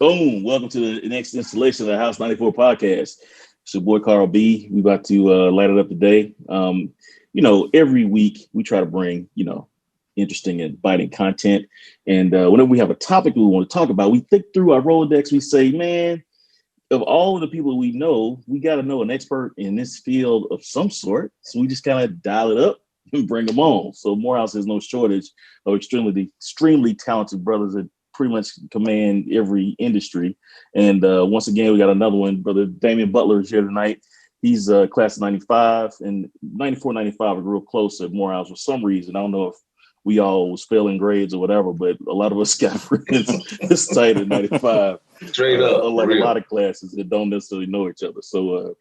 Boom. Welcome to the next installation of the House 94 podcast. It's your boy, Carl B. We about to light it up today. Every week we try to bring, interesting and biting content. And whenever we have a topic we want to talk about, we think through our Rolodex. We say, man, of all of the people we know, we got to know an expert in this field of some sort. So we just kind of dial it up and bring them on. So Morehouse has no shortage of extremely talented brothers that pretty much command every industry. And once again, we got another one. Brother Damien Butler is here tonight. He's class of 95 and 94, 95 are real close at Morehouse for some reason. I don't know if we all was failing grades or whatever, but a lot of us got friends this tight at 95. Straight up. Like a lot of classes that don't necessarily know each other. So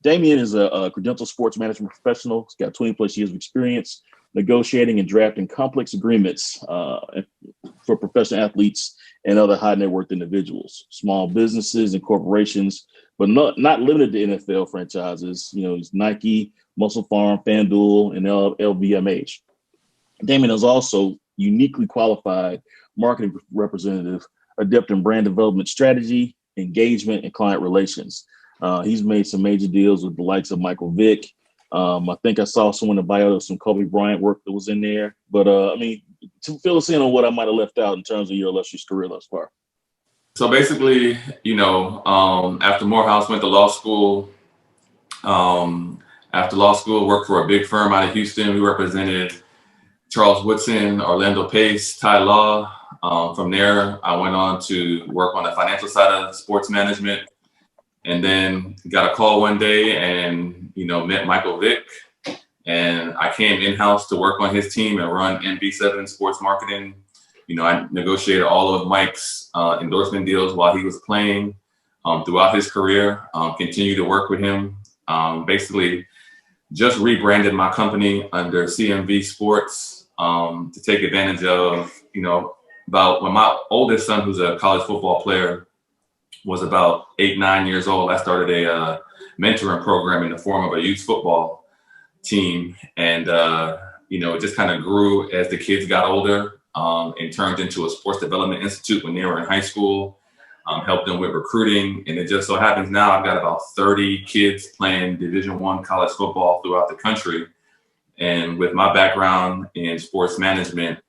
Damien is a credentialed sports management professional. He's got 20 plus years of experience negotiating and drafting complex agreements for professional athletes and other high net worth individuals, small businesses and corporations, but not limited to NFL franchises. It's Nike, Muscle Farm, FanDuel, and LVMH. Damien is also uniquely qualified marketing representative, adept in brand development strategy, engagement, and client relations. He's made some major deals with the likes of Vick. I think I saw someone in the bio of some Kobe Bryant work that was in there. But to fill us in on what I might have left out in terms of your illustrious career thus far. So basically, after Morehouse went to law school, worked for a big firm out of Houston. We represented Charles Woodson, Orlando Pace, Ty Law. From there, I went on to work on the financial side of sports management, and then got a call one day and, met Michael Vick, and I came in-house to work on his team and run NB7 sports marketing. I negotiated all of Mike's endorsement deals while he was playing throughout his career, continued to work with him, basically just rebranded my company under CMV Sports to take advantage of, about when my oldest son, who's a college football player, was about 8, 9 years old, I started a mentoring program in the form of a youth football team. And, it just kind of grew as the kids got older and turned into a sports development institute when they were in high school, helped them with recruiting. And it just so happens now I've got about 30 kids playing Division I college football throughout the country. And with my background in sports management,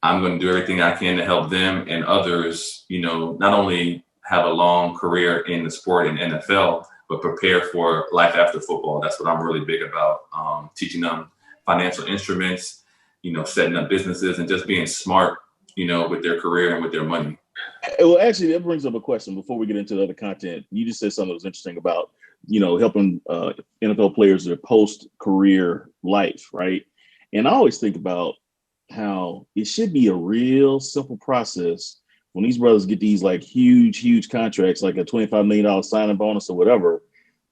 I'm going to do everything I can to help them and others, not only have a long career in the sport in NFL, but prepare for life after football. That's what I'm really big about, teaching them financial instruments, setting up businesses and just being smart, with their career and with their money. Well, actually, that brings up a question before we get into the other content. You just said something that was interesting about, helping NFL players their post-career life, right? And I always think about how it should be a real simple process when these brothers get these like huge contracts, like a $25 million signing bonus or whatever,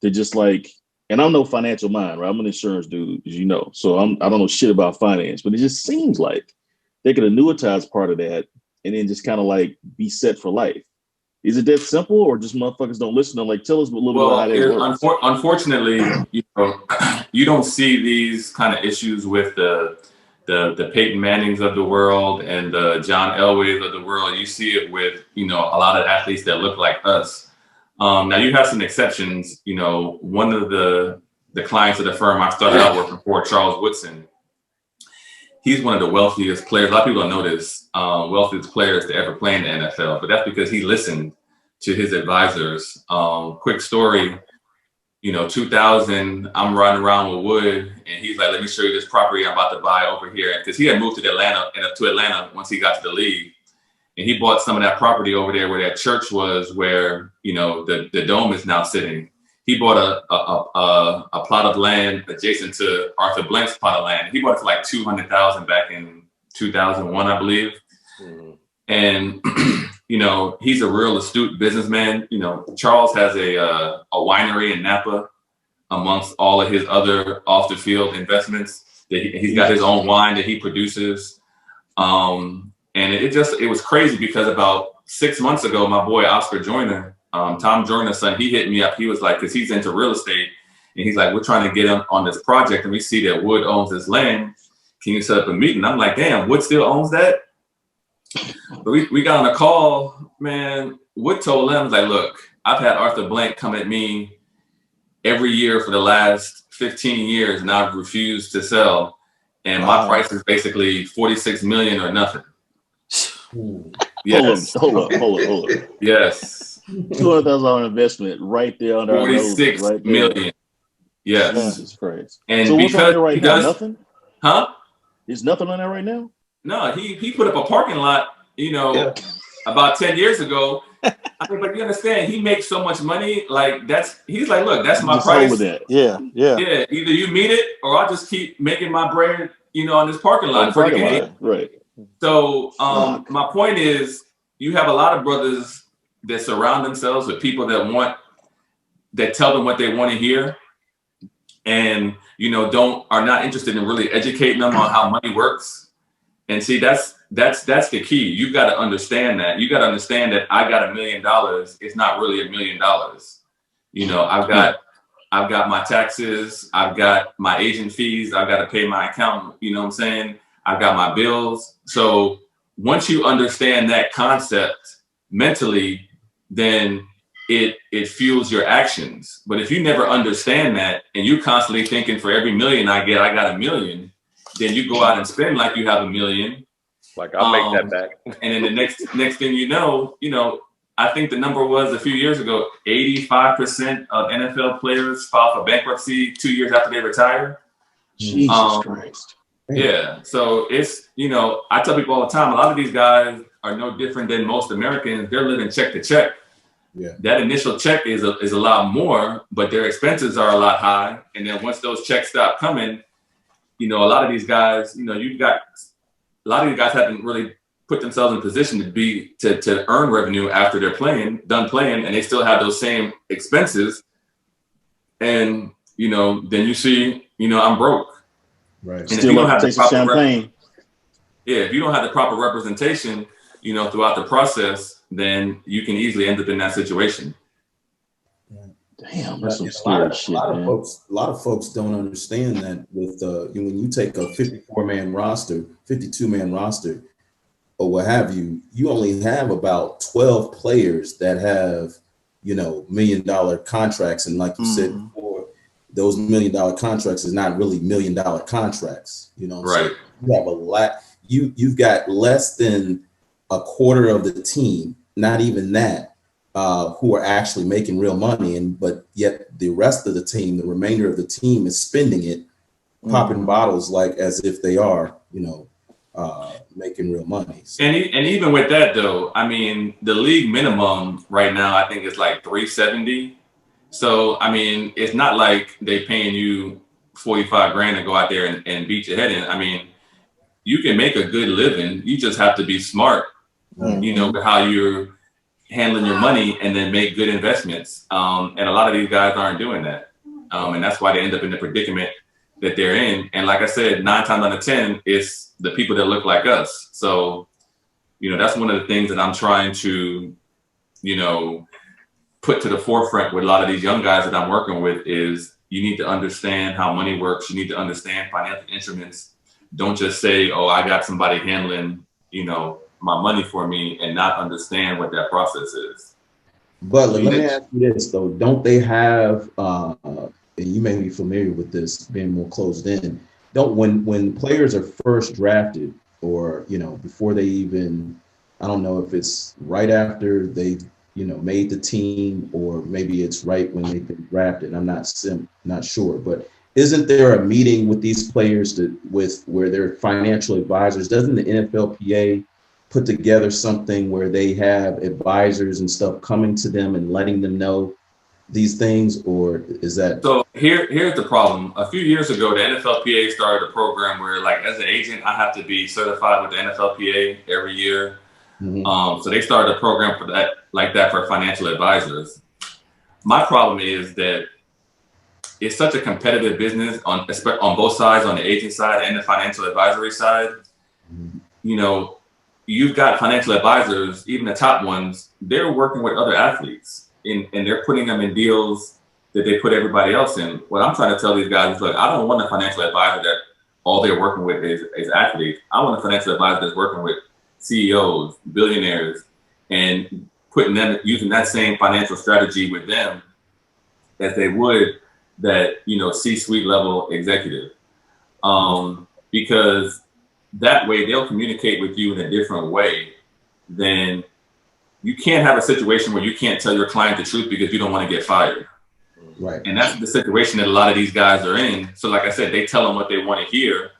to just like, and I'm no financial mind, right? I'm an insurance dude, as you know, so I don't know shit about finance, but it just seems like they could annuitize part of that and then just kind of like be set for life. Is it that simple, or just motherfuckers don't listen? Like, tell us a little bit about how that works. Unfortunately, you don't see these kind of issues with the Peyton Mannings of the world and the John Elways of the world. You see it with, a lot of athletes that look like us. Now you have some exceptions. One of the clients of the firm I started out working for, Charles Woodson, he's one of the wealthiest players. A lot of people don't know this, wealthiest players to ever play in the NFL, but that's because he listened to his advisors. Quick story. 2000, I'm riding around with Wood, and he's like, "Let me show you this property I'm about to buy over here." Because he had moved to Atlanta once he got to the league, and he bought some of that property over there where that church was, where the dome is now sitting. He bought a plot of land adjacent to Arthur Blank's plot of land. He bought it for like $200,000 back in 2001, I believe. Mm-hmm. And he's a real astute businessman. Charles has a winery in Napa amongst all of his other off the field investments. He's got his own wine that he produces. And it was crazy because about 6 months ago, my boy, Oscar Joyner, Tom Joyner's son, he hit me up. He was like, because he's into real estate, and he's like, "We're trying to get him on this project, and we see that Wood owns this land. Can you set up a meeting?" I'm like, "Damn, Wood still owns that?" But we got on a call, man. Wood told them, like, look, I've had Arthur Blank come at me every year for the last 15 years, and I've refused to sell. And my price is basically 46 million or nothing. Yes. Hold up. Yes. $200,000 investment right there under 46 right million. Yes. Jesus Christ. And so what's on there right now? Does, nothing? Huh? There's nothing on there right now? No, he put up a parking lot, about 10 years ago. I mean, but you understand, he makes so much money. Like he's like, look, that's my price. That. Yeah. Either you meet it, or I'll just keep making my bread, on this parking lot for the game. Right. So my point is, you have a lot of brothers that surround themselves with people that tell them what they want to hear, and are not interested in really educating them on how money works. And see, that's the key. You've got to understand that. You got to understand that I got $1 million. It's not really $1 million. I've got my taxes. I've got my agent fees. I've got to pay my accountant. You know what I'm saying? I've got my bills. So once you understand that concept mentally, then it fuels your actions. But if you never understand that, and you're constantly thinking, for every million I get, I got $1 million, then you go out and spend like you have $1 million. Like, I'll make that back. And then the next thing you know, I think the number was a few years ago, 85% of NFL players file for bankruptcy 2 years after they retire. Jesus Christ. Yeah. So it's, I tell people all the time, a lot of these guys are no different than most Americans. They're living check to check. Yeah. That initial check is a lot more, but their expenses are a lot high. And then once those checks stop coming, a lot of these guys, a lot of these guys haven't really put themselves in a position to earn revenue after they're done playing, and they still have those same expenses. And, then you see, I'm broke. Right. And if you don't have the proper if you don't have the proper representation, throughout the process, then you can easily end up in that situation. Damn, that's some scary shit, man. A lot of folks don't understand that with when you take a 54-man roster, 52-man roster, or what have you, you only have about 12 players that have, $1 million contracts. And like you said before, those $1 million contracts is not really $1 million contracts. Right. So you have a lot. You've got less than a quarter of the team, not even that, who are actually making real money, but yet the rest of the team, the remainder of the team, is spending it, popping bottles like as if they are, making real money. So. And even with that though, I mean, the league minimum right now, I think, is like $370. So I mean, it's not like they paying you 45 grand to go out there and beat your head in. I mean, you can make a good living. You just have to be smart, with how you're handling your money, and then make good investments. And a lot of these guys aren't doing that. And that's why they end up in the predicament that they're in. And like I said, 9 times out of 10, it's the people that look like us. So, that's one of the things that I'm trying to, put to the forefront with a lot of these young guys that I'm working with is you need to understand how money works. You need to understand financial instruments. Don't just say, oh, I got somebody handling, my money for me, and not understand what that process is. But let me ask you this though: don't they have? And you may be familiar with this, being more closed in. When players are first drafted, or before they even, I don't know if it's right after they made the team, or maybe it's right when they've been drafted. I'm not sure, but isn't there a meeting with these players where they're financial advisors? Doesn't the NFLPA put together something where they have advisors and stuff coming to them and letting them know these things, or is that? So here's the problem. A few years ago, the NFLPA started a program where, like, as an agent, I have to be certified with the NFLPA every year. So they started a program for that for financial advisors. My problem is that it's such a competitive business on both sides, on the agent side and the financial advisory side. You've got financial advisors, even the top ones, they're working with other athletes and they're putting them in deals that they put everybody else in. What I'm trying to tell these guys is, look, I don't want a financial advisor that all they're working with is athletes. I want a financial advisor that's working with CEOs, billionaires, and using that same financial strategy with them as they would that, C-suite level executive. Because that way they'll communicate with you in a different way than you can't have a situation where you can't tell your client the truth because you don't want to get fired. Right. And that's the situation that a lot of these guys are in. So like I said, they tell them what they want to hear,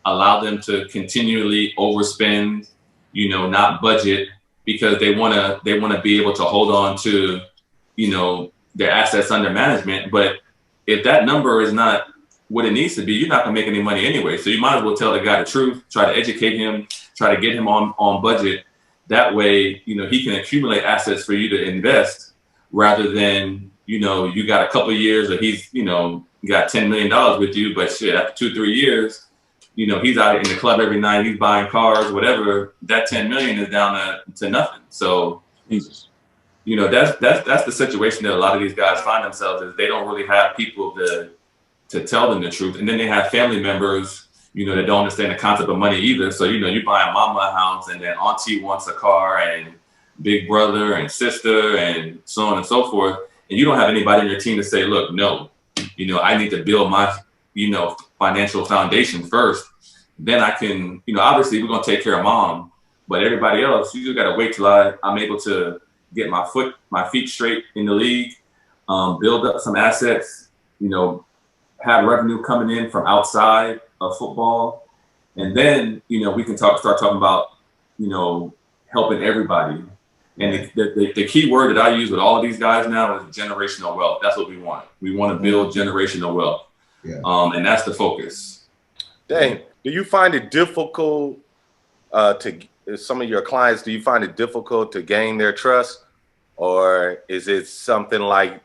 allow them to continually overspend, not budget, because they want to be able to hold on to, their assets under management. But if that number is not what it needs to be, you're not gonna make any money anyway. So you might as well tell the guy the truth, try to educate him, try to get him on budget. That way, he can accumulate assets for you to invest rather than, you got a couple of years or he's, got $10 million with you, but shit, after 2-3 years, he's out in the club every night, he's buying cars, whatever, that 10 million is down to nothing. So, Jesus. That's the situation that a lot of these guys find themselves is they don't really have people to tell them the truth. And then they have family members, that don't understand the concept of money either. So, you buy a mama a house and then auntie wants a car and big brother and sister and so on and so forth. And you don't have anybody in your team to say, look, no, I need to build my, financial foundation first. Then I can, obviously we're going to take care of mom, but everybody else, you just got to wait till I'm able to get my feet straight in the league, build up some assets, have revenue coming in from outside of football. And then, we can start talking about, helping everybody. And the key word that I use with all of these guys now is generational wealth. That's what we want. We want to build generational wealth. Yeah. And that's the focus. Dang, do you find it difficult some of your clients, do you find it difficult to gain their trust? Or is it something like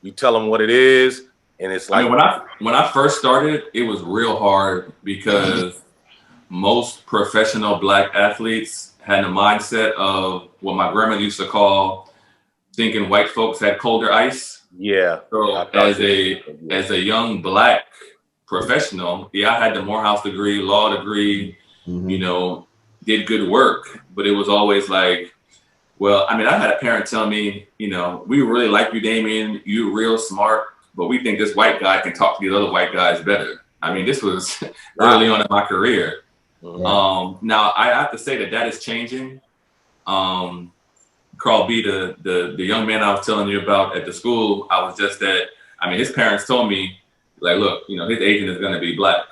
you tell them what it is and it's like... when I first started, it was real hard because most professional Black athletes had a mindset of what my grandma used to call thinking white folks had colder ice. Yeah. So as a young Black professional, I had the Morehouse degree, law degree, did good work, but it was always like, well, I had a parent tell me, we really like you, Damien, you're real smart, but we think this white guy can talk to these other white guys better. This was early on in my career. Now I have to say that is changing. Carl B, the young man I was telling you about at the school, I was just at, his parents told me, like, look, his agent is going to be Black.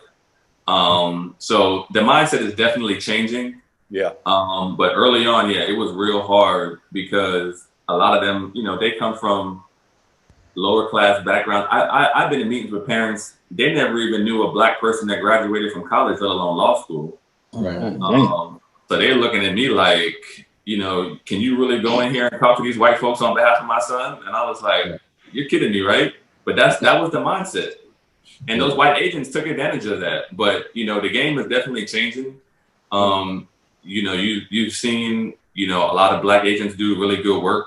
So the mindset is definitely changing. Yeah. But early on, it was real hard because a lot of them, they come from lower class backgrounds. I've been in meetings with parents, they never even knew a Black person that graduated from college, let alone law school. Right. So they're looking at me like, can you really go in here and talk to these white folks on behalf of my son? And I was like, you're kidding me, right? But that was the mindset. And those white agents took advantage of that. But, the game is definitely changing. You've seen, a lot of Black agents do really good work.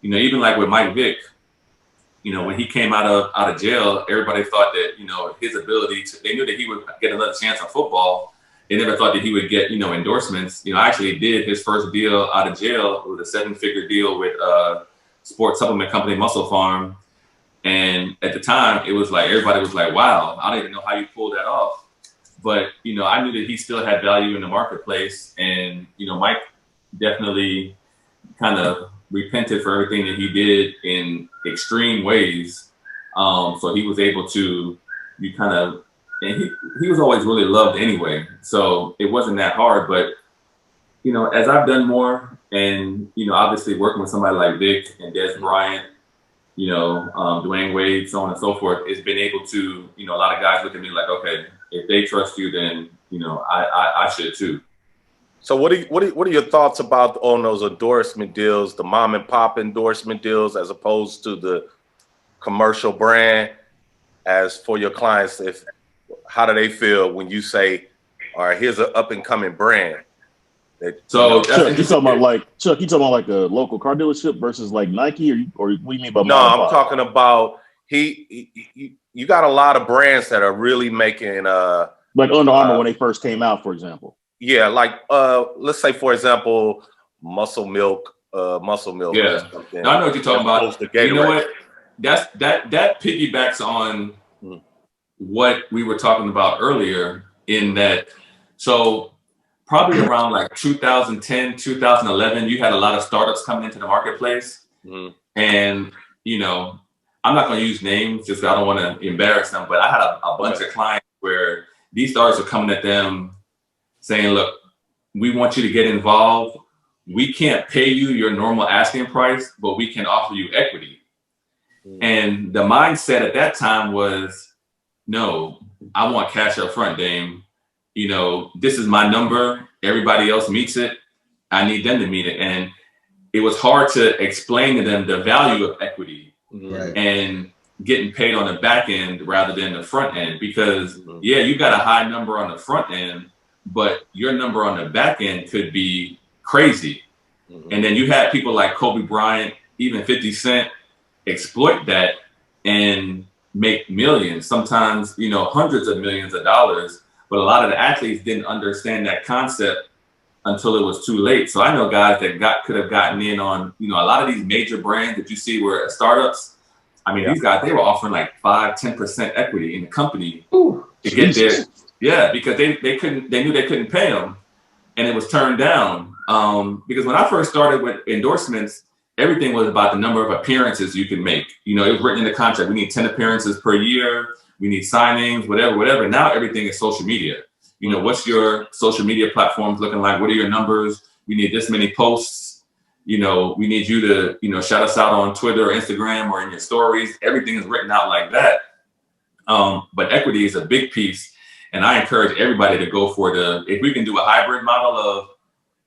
Even like with Mike Vick, when he came out of jail, everybody thought that, his ability they knew that he would get another chance on football. They never thought that he would get, endorsements. I actually did his first deal out of jail. It was a 7-figure deal with sports supplement company, Muscle Farm. And at the time, it was like, everybody was like, wow, I don't even know how you pulled that off. But, I knew that he still had value in the marketplace. And, Mike definitely kind of repented for everything that he did in extreme ways. So he was able to, and he was always really loved anyway. So it wasn't that hard. But, as I've done more and, obviously working with somebody like Vick and Des Bryant, Dwayne Wade, so on and so forth, it's been able to, a lot of guys look at me like, okay, if they trust you, then, I should too. So what are your thoughts about on those endorsement deals, the mom and pop endorsement deals, as opposed to the commercial brand? As for your clients, how do they feel when you say, all right, here's an up and coming brand? So Chuck, you talking about like a local car dealership versus like Nike, or what do you mean by? No, I'm talking about you got a lot of brands that are really making like Under Armour when they first came out, for example. Yeah, like let's say for example, muscle milk. Yeah, or something, no, I know what you're talking about. opposed to You know Gatorade. what? That piggybacks on what we were talking about earlier in that. So probably around like 2010, 2011, you had a lot of startups coming into the marketplace. And, you know, I'm not going to use names just because I don't want to embarrass them, but I had a bunch of clients where these startups are coming at them saying, look, we want you to get involved. We can't pay you your normal asking price, but we can offer you equity. And the mindset at that time was, no, I want cash up front, Dame. You know, this is my number. Everybody else meets it. I need them to meet it. And it was hard to explain to them the value of equity and getting paid on the back end rather than the front end. Because, yeah, you got a high number on the front end, but your number on the back end could be crazy. And then you had people like Kobe Bryant, even 50 Cent, exploit that and make millions, sometimes, you know, hundreds of millions of dollars. But a lot of the athletes didn't understand that concept until it was too late. So I know guys that could have gotten in on, you know, a lot of these major brands that you see were startups. I mean, these guys, they were offering like 5-10% equity in the company to get there. Yeah, because they knew they couldn't pay them, and it was turned down. Because when I first started with endorsements, everything was about the number of appearances you can make. You know, it was written in the contract. We need 10 appearances per year. We need signings, whatever. Now everything is social media. You know, what's your social media platforms looking like? What are your numbers? We need this many posts. You know, we need you to, you know, shout us out on Twitter or Instagram or in your stories. Everything is written out like that. But equity is a big piece. And I encourage everybody to go for if we can do a hybrid model of,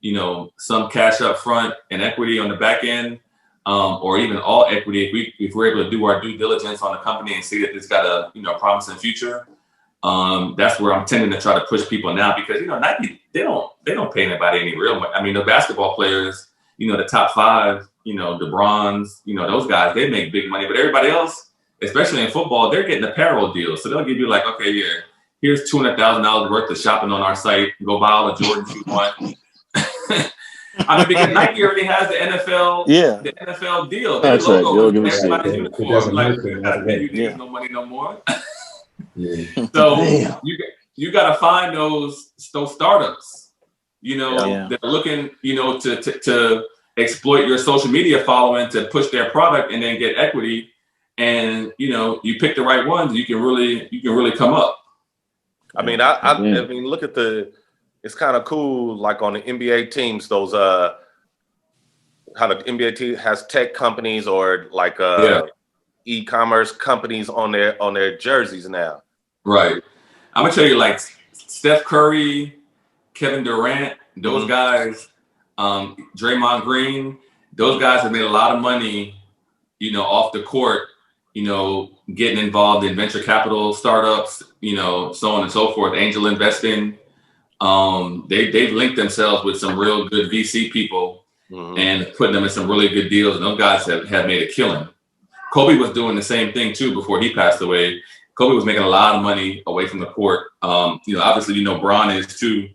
you know, some cash up front and equity on the back end, or even all equity, if we're able to do our due diligence on the company and see that it's got a, you know, promising future. That's where I'm tending to try to push people now, because, you know, Nike, they don't pay anybody any real money. I mean, the basketball players, you know, the top 5, you know, LeBrons, you know, those guys, they make big money, but everybody else, especially in football, they're getting a payroll deal. So they'll give you like, okay, yeah, here's $200,000 worth of shopping on our site. Go buy all the Jordans you want. I mean, because Nike already has the NFL deal. Their logo is everybody's uniform. Like, we're not paying you niggas no money no more. So you got to find those startups, you know, that are looking, you know, to exploit your social media following to push their product and then get equity. And, you know, you pick the right ones, you can really come up. I mean, I mean, look at it's kind of cool, like on the NBA teams, those how the NBA team has tech companies or like e-commerce companies on their jerseys now. Right. I'm gonna tell you, like Steph Curry, Kevin Durant, those guys, Draymond Green, those guys have made a lot of money, you know, off the court, you know, getting involved in venture capital startups, you know, so on and so forth, angel investing. They've linked themselves with some real good VC people and putting them in some really good deals. And those guys have made a killing. Kobe was doing the same thing too before he passed away. Kobe was making a lot of money away from the court. You know, obviously, you know, Bron is too.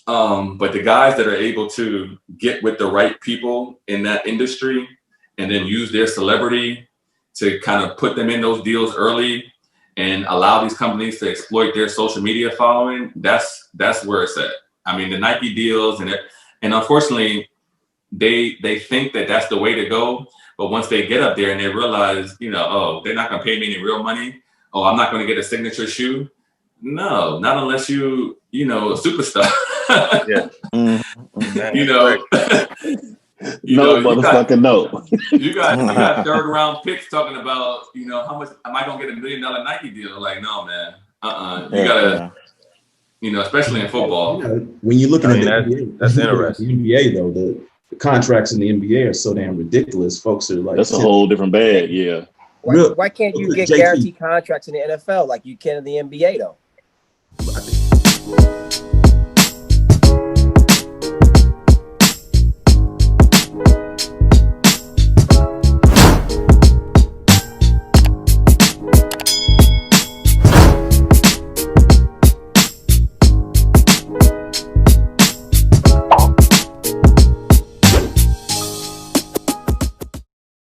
But the guys that are able to get with the right people in that industry and then use their celebrity to kind of put them in those deals early and allow these companies to exploit their social media following, that's where it's at. I mean, the Nike deals and unfortunately, they think that that's the way to go. But once they get up there and they realize, you know, oh, they're not going to pay me any real money. Oh, I'm not going to get a signature shoe. No, not unless you know, a superstar. You know. Motherfucking no. You got third round picks talking about, you know, how much am I gonna get $1 million Nike deal? Like, no, man. You gotta, you know, especially in football. You know, when you're looking at the NBA, that's interesting. The NBA though, the contracts in the NBA are so damn ridiculous. Folks are like, that's a whole different bag. Yeah. Why can't you get guaranteed contracts in the NFL like you can in the NBA though?